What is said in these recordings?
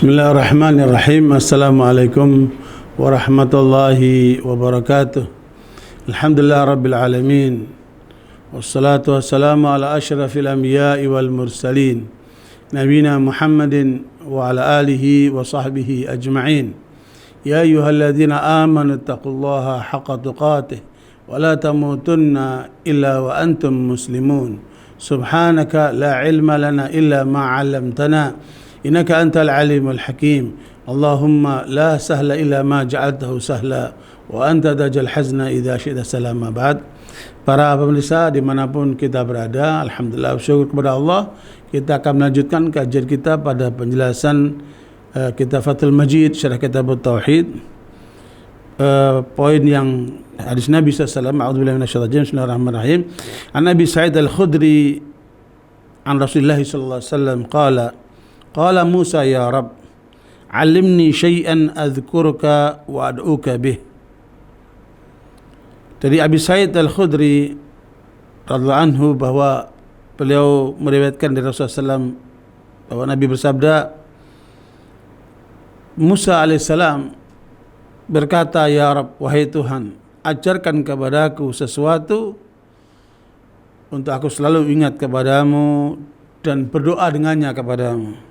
Bismillahirrahmanirrahim. Assalamualaikum warahmatullahi wabarakatuh. Alhamdulillah rabbil alamin. Wassalatu wassalamu ala asyrafil anbiya'i wal mursalin nabiyina Muhammadin wa ala alihi wa sahbihi ajma'in. Ya ayyuhalladzina amanu taqullaha haqqa tuqatih wa la tamutunna illa wa antum muslimun. Subhanaka la ilma lana illa ma 'allamtana innaka antal alimul hakim. Allahumma la sahla illa ma ja'altahu sahla wa anta tajal hazna idza syi'ta salama ba'd. Para pemirsa dimanapun kita berada, alhamdulillah syukur kepada Allah, kita akan melanjutkan kajian kita pada penjelasan kitab Fathul Majid syarah kitab Tauhid. Poin yang hadis Nabi SAW, a'udzubillahi minasyaitonir rajim, bismillahirrahmanirrahim. An Nabi Sa'id Al-Khudri an Rasulullah sallallahu alaihi wasallam qala Musa ya Rabb, alimni syai'an adhkuruka wa ad'uka bih. Dari Abi Sa'id Al-Khudri radhiyallahu anhu bahwa beliau meriwayatkan dari Rasulullah SAW bahwa Nabi bersabda, Musa alaihissalam berkata, ya Rabb, wahai Tuhan, ajarkan kepadaku sesuatu untuk aku selalu ingat kepadamu dan berdoa dengannya kepadamu.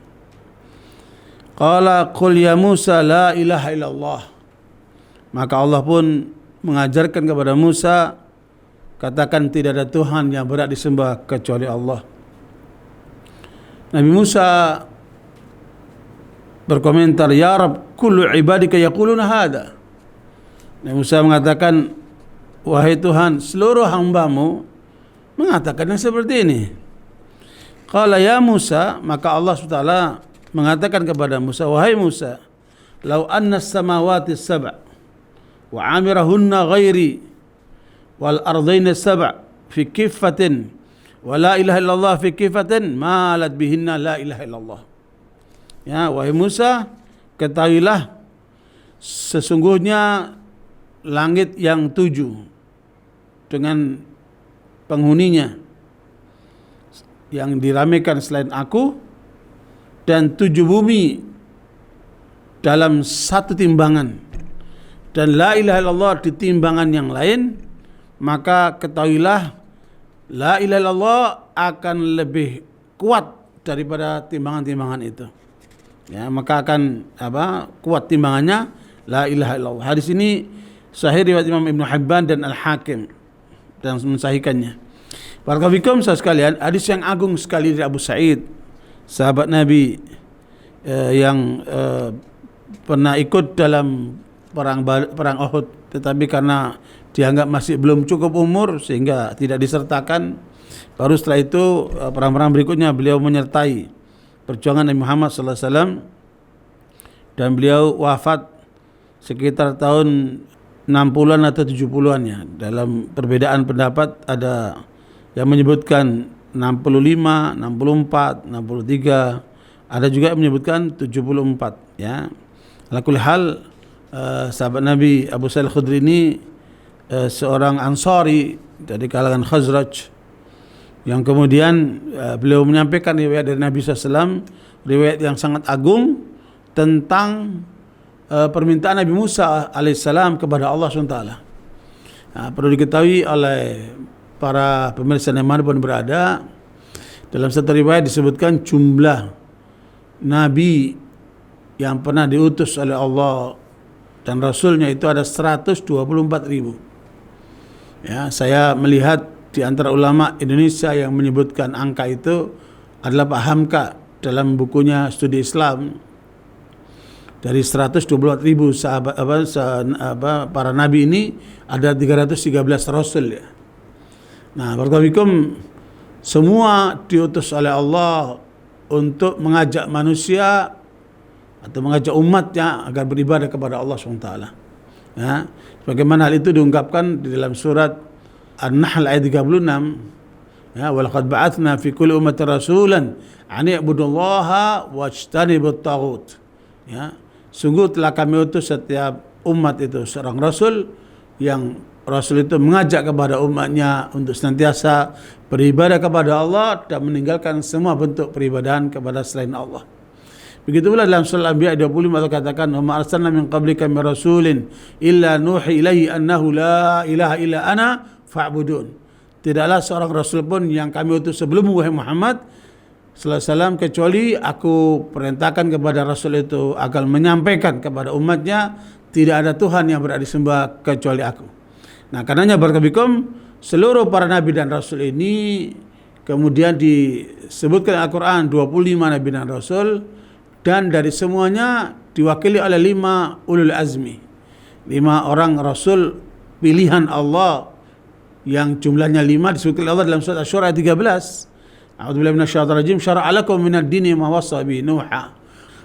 Qala qul ya Musa la ilaha illallah. Maka Allah pun mengajarkan kepada Musa, katakan tidak ada Tuhan yang berhak disembah kecuali Allah. Nabi Musa berkomentar, ya Rabb, kullu ibadika yaquluna hadha. Nabi Musa mengatakan, wahai Tuhan, seluruh hambamu mengatakan yang seperti ini. Qala ya Musa, maka Allah SWT mengatakan kepada Musa, wahai Musa, lau anna samawati sab' wa amirahunna ghairi wal ardaina sab' fi kiffatin wa la ilaha illallah fi kiffatin malat bihinna la ilaha illallah. Ya, wahai Musa, ketahuilah sesungguhnya langit yang 7 dengan penghuninya yang diramaikan selain aku, dan 7 bumi dalam satu timbangan, dan la ilaha illallah di timbangan yang lain, maka ketahuilah la ilaha illallah akan lebih kuat daripada timbangan-timbangan itu. Ya, maka akan kuat timbangannya la ilaha illallah. Hadis ini sahih riwayat Imam Ibnu Hibban dan Al-Hakim dan mensahihkannya. Barakallahu sekalian, hadis yang agung sekali dari Abu Sa'id, sahabat Nabi yang pernah ikut dalam perang Uhud, tetapi karena dianggap masih belum cukup umur sehingga tidak disertakan. Baru setelah itu perang-perang berikutnya beliau menyertai perjuangan Nabi Muhammad SAW, dan beliau wafat sekitar tahun 60-an atau 70-an ya. Dalam perbedaan pendapat ada yang menyebutkan 65, 64, 63, ada juga yang menyebutkan 74 ya. Ala kulli hal, sahabat Nabi Abu Sa'id Al-Khudri ini seorang Ansari dari kalangan Khazraj, yang kemudian beliau menyampaikan riwayat dari Nabi SAW, riwayat yang sangat agung tentang permintaan Nabi Musa alaihissalam kepada Allah SWT. Perlu diketahui oleh para pemirsa yang manapun berada, dalam satu riwayat disebutkan jumlah Nabi yang pernah diutus oleh Allah dan Rasulnya itu ada 124.000. Ya, saya melihat di antara ulama Indonesia yang menyebutkan angka itu adalah Pak Hamka dalam bukunya Studi Islam. Dari 124.000 sahabat para nabi ini ada 313 rasul ya. Nah, barakallahu semua diutus oleh Allah untuk mengajak manusia atau mengajak umatnya agar beribadah kepada Allah SWT. Ya, bagaimana hal itu diungkapkan di dalam surat An-Nahl ayat 36. Ya, walaqad ba'atsna fi kulli ummatin rasulan an i'budullaha wajtanibut taghut. Ya, sungguh telah kami utus setiap umat itu seorang rasul, yang Rasul itu mengajak kepada umatnya untuk senantiasa beribadah kepada Allah dan meninggalkan semua bentuk peribadahan kepada selain Allah. Begitu pula dalam surah Al-Anbiya 25 Allah katakan, "Wa ma arsalna min qablika min rasulin illa nuhi ilaihi annahu la ilaha illa ana fa'budun." Tidaklah seorang rasul pun yang kami utus sebelummu wahai Muhammad sallallahu alaihi wasallam kecuali aku perintahkan kepada rasul itu agar menyampaikan kepada umatnya tidak ada Tuhan yang berhak disembah kecuali aku. Nah, karenanya barakallahu seluruh para nabi dan rasul ini kemudian disebutkan Al-Quran 25 nabi dan rasul, dan dari semuanya diwakili oleh 5 ulul azmi, 5 orang rasul pilihan Allah yang jumlahnya 5 disebutkan Allah dalam surat Asy-Syura ayat 13. A'udzubillahi minasyaitonir rajim. Syara'a lakum minad dini ma wassa bihi Nuha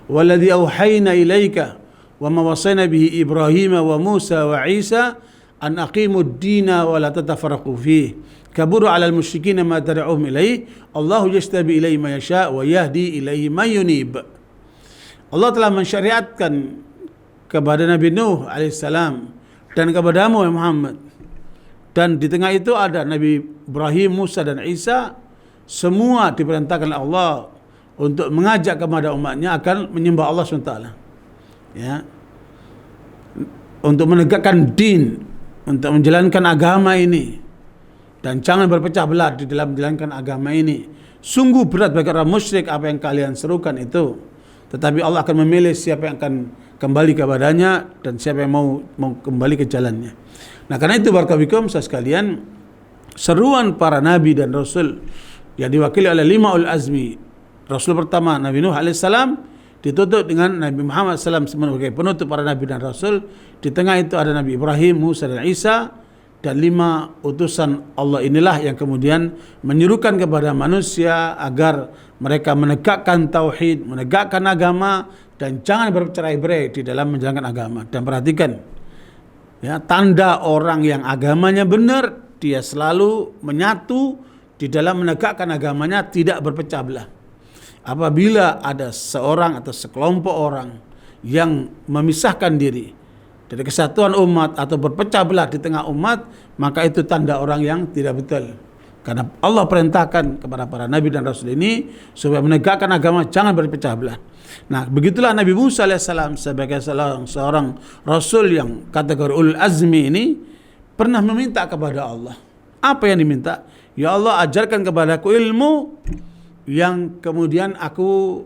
walladzi auhayna ilaika wa ma wassayna bihi Ibrahim wa Musa wa Isa an aqimud dina wa la tatafarraqu fihi kabura 'alal musyrikin ma tad'uhum ilaihi Allahu yastabi ilaihi ma yasha wa yahdi ilaihi man yunib. Allah telah mensyariatkan kepada Nabi Nuh alaihissalam dan kepadamu ya Muhammad, dan di tengah itu ada Nabi Ibrahim, Musa dan Isa. Semua diperintahkan oleh Allah untuk mengajak kepada umatnya akan menyembah Allah SWT, ya, untuk menegakkan din, untuk menjalankan agama ini, dan jangan berpecah belah di dalam menjalankan agama ini. Sungguh berat bagi orang musyrik apa yang kalian serukan itu, tetapi Allah akan memilih siapa yang akan kembali kepadanya dan siapa yang mau kembali ke jalannya. Nah, karena itu barakallahu fikum sekalian, seruan para nabi dan rasul yang diwakili oleh 5 ulul azmi. Rasul pertama Nabi Nuh alaihissalam ditutup dengan Nabi Muhammad SAW sebagai penutup para nabi dan rasul. Di tengah itu ada Nabi Ibrahim, Musa dan Isa, dan 5 utusan Allah inilah yang kemudian menyuruhkan kepada manusia agar mereka menegakkan tauhid, menegakkan agama, dan jangan bercerai-berai di dalam menjalankan agama. Dan perhatikan, ya, tanda orang yang agamanya benar, dia selalu menyatu di dalam menegakkan agamanya, tidak berpecah belah. Apabila ada seorang atau sekelompok orang yang memisahkan diri dari kesatuan umat atau berpecah belah di tengah umat, maka itu tanda orang yang tidak betul. Karena Allah perintahkan kepada para nabi dan rasul ini supaya menegakkan agama, jangan berpecah belah. Nah, begitulah Nabi Musa alaihissalam sebagai seorang rasul yang kategori ulul azmi ini pernah meminta kepada Allah. Apa yang diminta? Ya Allah, ajarkan kepadaku ilmu yang kemudian aku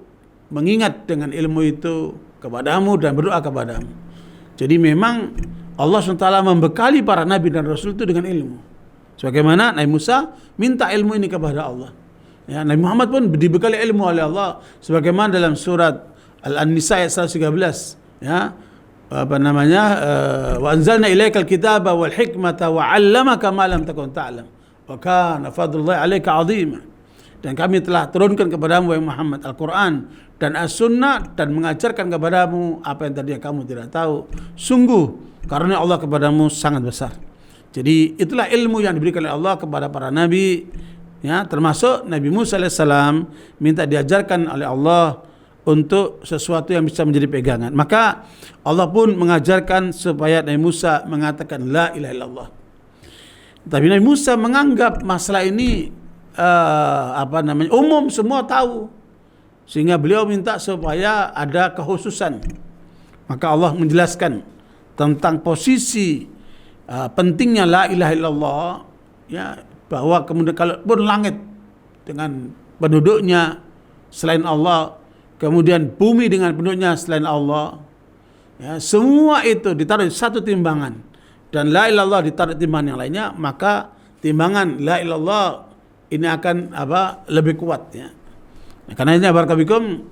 mengingat dengan ilmu itu kepadamu dan berdoa kepadamu. Jadi memang Allah SWT membekali para nabi dan rasul itu dengan ilmu. Sebagaimana Nabi Musa minta ilmu ini kepada Allah. Ya, Nabi Muhammad pun dibekali ilmu oleh Allah. Sebagaimana dalam surat Al-Nisa ayat 113. Ya, apa namanya? Wa anzalna ilaikal kitaba wal hikmata wa 'allamaka ma lam takun ta'lam. Wa kana fadlullahi 'alaika 'azima. Dan kami telah turunkan kepadamu wahai Muhammad Al-Quran dan As-Sunnah dan mengajarkan kepadamu apa yang tadinya kamu tidak tahu. Sungguh karunia Allah kepadamu sangat besar. Jadi itulah ilmu yang diberikan oleh Allah kepada para nabi, ya, termasuk Nabi Musa alaihissalam minta diajarkan oleh Allah untuk sesuatu yang bisa menjadi pegangan. Maka Allah pun mengajarkan supaya Nabi Musa mengatakan la ilaha illallah. Tapi Nabi Musa menganggap masalah ini umum, semua tahu, sehingga beliau minta supaya ada kekhususan. Maka Allah menjelaskan tentang posisi pentingnya la ilaha illallah, ya, bahwa kemudian kalaupun langit dengan penduduknya selain Allah, kemudian bumi dengan penduduknya selain Allah, ya, semua itu ditaruh di satu timbangan, dan la ilallah ditaruh timbangan yang lainnya, maka timbangan la ilallah ini akan lebih kuat, ya. Nah, karena ini barakallahu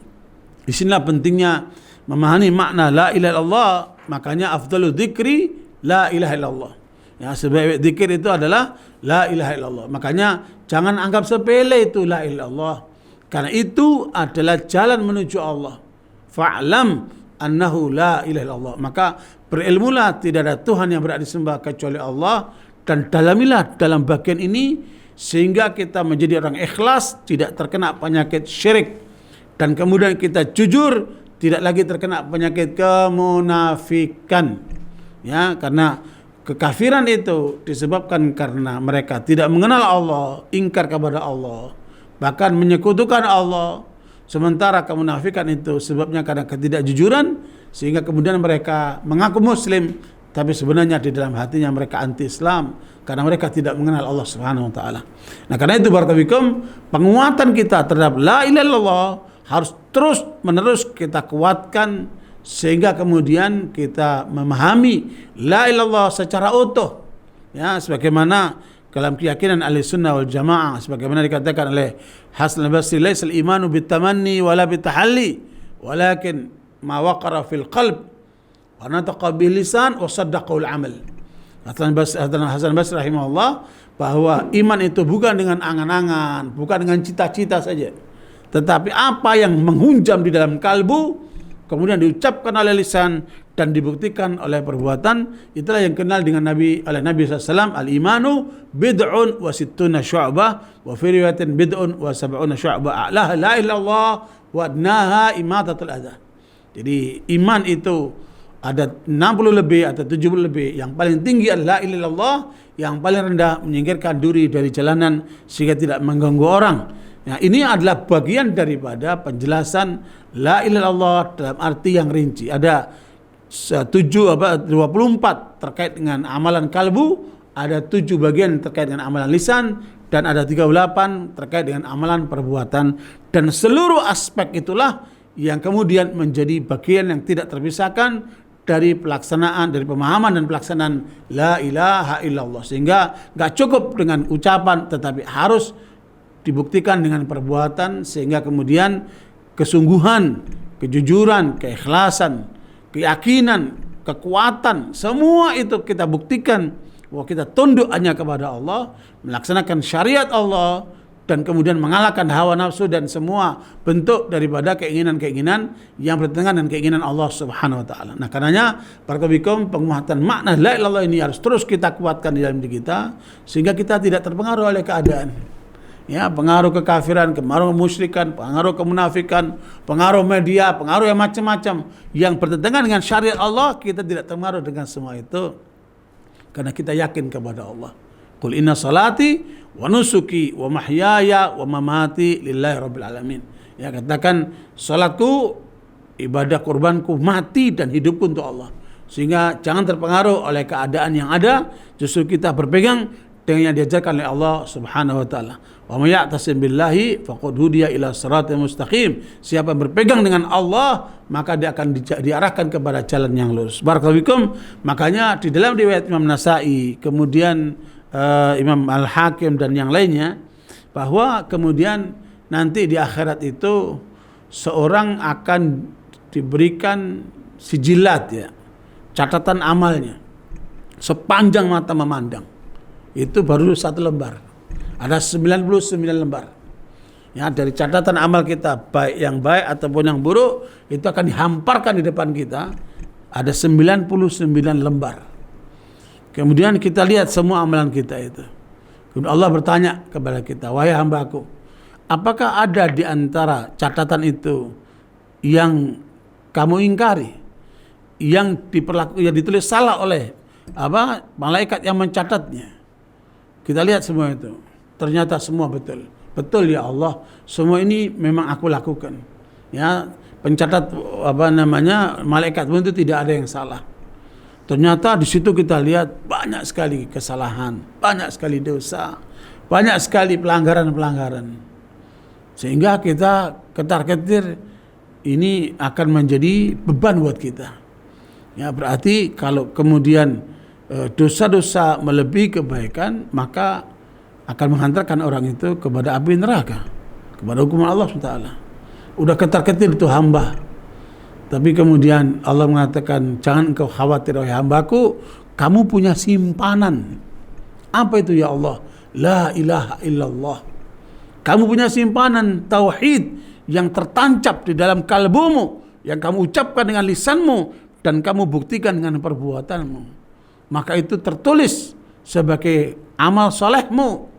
di sinilah pentingnya memahami makna la ilaha illallah. Makanya afdalu dzikri la ilaha illallah. Ya, sebaik zikir itu adalah la ilaha illallah. Makanya jangan anggap sepele itu la ilaha illallah. Karena itu adalah jalan menuju Allah. Fa'lam annahu la ilaha illallah. Maka berilmulah tidak ada Tuhan yang berhak disembah kecuali Allah, dan dalamilah dalam bagian ini sehingga kita menjadi orang ikhlas, tidak terkena penyakit syirik, dan kemudian kita jujur, tidak lagi terkena penyakit kemunafikan. Ya, karena kekafiran itu disebabkan karena mereka tidak mengenal Allah, ingkar kepada Allah, bahkan menyekutukan Allah, Sementara kemunafikan itu sebabnya karena ketidakjujuran, sehingga kemudian mereka mengaku muslim tapi sebenarnya di dalam hatinya mereka anti Islam karena mereka tidak mengenal Allah Subhanahu wa taala. Nah, karena itu barakallahu penguatan kita terhadap la ilaha illallah harus terus menerus kita kuatkan sehingga kemudian kita memahami la ilaha illallah secara utuh. Ya, sebagaimana dalam keyakinan ahli sunnah wal jamaah, sebagaimana dikatakan oleh Hasan al-Basri, laisal imanu bitamanni wala bitahalli walakin ma waqara fil qalb wa nataqa bil lisan wa saddaqa al amal. Hasan Basri rahimahullah, bahwa iman itu bukan dengan angan-angan, bukan dengan cita-cita saja, tetapi apa yang menghunjam di dalam kalbu kemudian diucapkan oleh lisan dan dibuktikan oleh perbuatan. Itulah yang kenal dengan Nabi SAW, al-imanu bid'un wa sittuna syu'bah wa fi riwayatin bid'un wa sab'una syu'bah a'laha la ilallah wa adnaha imatatul adha. Jadi iman itu ada 60 lebih atau 70 lebih. Yang paling tinggi adalah la ilaha illallah, yang paling rendah menyingkirkan duri dari jalanan sehingga tidak mengganggu orang. Nah, ini adalah bagian daripada penjelasan la ilaha illallah dalam arti yang rinci. Ada 24 terkait dengan amalan kalbu, ada 7 bagian terkait dengan amalan lisan, dan ada 38 terkait dengan amalan perbuatan. Dan seluruh aspek itulah yang kemudian menjadi bagian yang tidak terpisahkan dari pelaksanaan, dari pemahaman dan pelaksanaan la ilaha illallah. Sehingga gak cukup dengan ucapan, tetapi harus dibuktikan dengan perbuatan, sehingga kemudian kesungguhan, kejujuran, keikhlasan, keyakinan, kekuatan, semua itu kita buktikan bahwa kita tunduk hanya kepada Allah, melaksanakan syariat Allah, dan kemudian mengalahkan hawa nafsu dan semua bentuk daripada keinginan-keinginan yang bertentangan dengan keinginan Allah Subhanahu wa taala. Nah, karenanya barakallahu penguatan makna la ilaha illallah ini harus terus kita kuatkan di dalam diri kita sehingga kita tidak terpengaruh oleh keadaan. Ya, pengaruh kekafiran, pengaruh kemusyrikan, pengaruh kemunafikan, pengaruh media, pengaruh yang macam-macam yang bertentangan dengan syariat Allah, kita tidak terpengaruh dengan semua itu karena kita yakin kepada Allah. Qul inna salati wa nusuki wa mahyaya wa mamati lillahi rabbil alamin. Ya, katakan salatku, ibadah kurbanku, mati dan hidupku untuk Allah. Sehingga jangan terpengaruh oleh keadaan yang ada, justru kita berpegang dengan yang diajarkan oleh Allah Subhanahu wa taala. Wa may ya'tasim billahi faqad hudiya ila siratal mustaqim. Siapa yang berpegang dengan Allah, maka dia akan diarahkan kepada jalan yang lurus. Barakallahu fikum. Makanya di dalam riwayat Imam Nasa'i, kemudian Imam Al-Hakim dan yang lainnya, bahwa kemudian nanti di akhirat itu seorang akan diberikan sijilat, ya, catatan amalnya sepanjang mata memandang. Itu baru 1 lembar. Ada 99 lembar. Ya, dari catatan amal kita, baik yang baik ataupun yang buruk, itu akan dihamparkan di depan kita. Ada 99 lembar. Kemudian kita lihat semua amalan kita itu. Kemudian Allah bertanya kepada kita, wahai hambaku, apakah ada di antara catatan itu yang kamu ingkari, yang ditulis salah oleh malaikat yang mencatatnya? Kita lihat semua itu. Ternyata semua betul. Betul ya Allah, semua ini memang aku lakukan. Ya, pencatat malaikat pun itu tidak ada yang salah. Ternyata di situ kita lihat banyak sekali kesalahan, banyak sekali dosa, banyak sekali pelanggaran-pelanggaran. Sehingga kita ketar-ketir, ini akan menjadi beban buat kita. Ya, berarti kalau kemudian dosa-dosa melebihi kebaikan, maka akan menghantarkan orang itu kepada api neraka, kepada hukuman Allah SWT. Udah ketar-ketir itu hamba, tapi kemudian Allah mengatakan, jangan engkau khawatir wahai hambaku, kamu punya simpanan. Apa itu ya Allah? La ilaha illallah. Kamu punya simpanan tauhid yang tertancap di dalam kalbumu, yang kamu ucapkan dengan lisanmu dan kamu buktikan dengan perbuatanmu. Maka itu tertulis sebagai amal solehmu.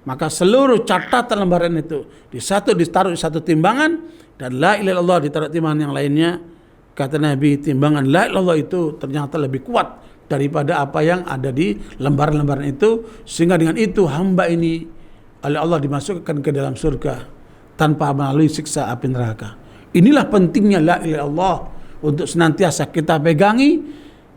Maka seluruh catatan lembaran itu ditaruh di satu timbangan, dan la ilaha illallah ditaruh timbangan yang lainnya. Kata Nabi, timbangan la ilaha illallah itu ternyata lebih kuat daripada apa yang ada di lembaran-lembaran itu, sehingga dengan itu hamba ini oleh Allah dimasukkan ke dalam surga tanpa melalui siksa api neraka. Inilah pentingnya la ilaha illallah untuk senantiasa kita pegangi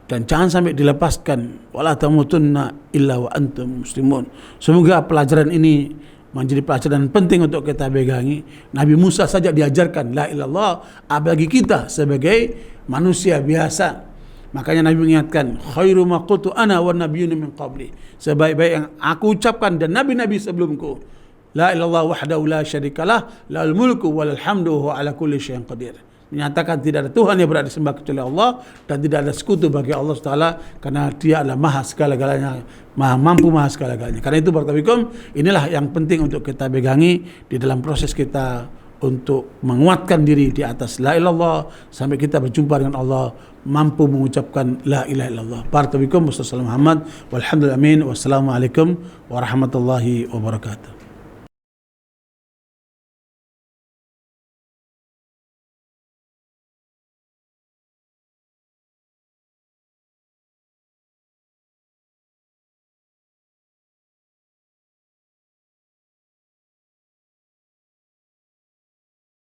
dan jangan sampai dilepaskan. Wala tamutunna illa wa antum muslimun. Semoga pelajaran ini menjadi pelajaran penting untuk kita pegangi. Nabi Musa saja diajarkan la ilaha illallah, apalagi kita sebagai manusia biasa. Makanya Nabi mengingatkan, khairu ma qultu ana wan nabiyyuna min qabli. Sebaik-baik yang aku ucapkan dan nabi-nabi sebelumku. La ilallah wahdahu la syarikalah, lahul mulku walal hamdu wa ala kulli syai'in qadir. Menyatakan tidak ada Tuhan yang berhak disembah kecuali Allah dan tidak ada sekutu bagi Allah Taala karena Dia adalah maha segala-galanya, maha mampu maha segala-galanya. Karena itu barakallahu, inilah yang penting untuk kita pegangi di dalam proses kita untuk menguatkan diri di atas la ilallah sampai kita berjumpa dengan Allah, mampu mengucapkan la ilaha illallah. Barakallahu fikum. Wassalamu Muhammad walhamdulillah amin. Wassalamualaikum warahmatullahi wabarakatuh.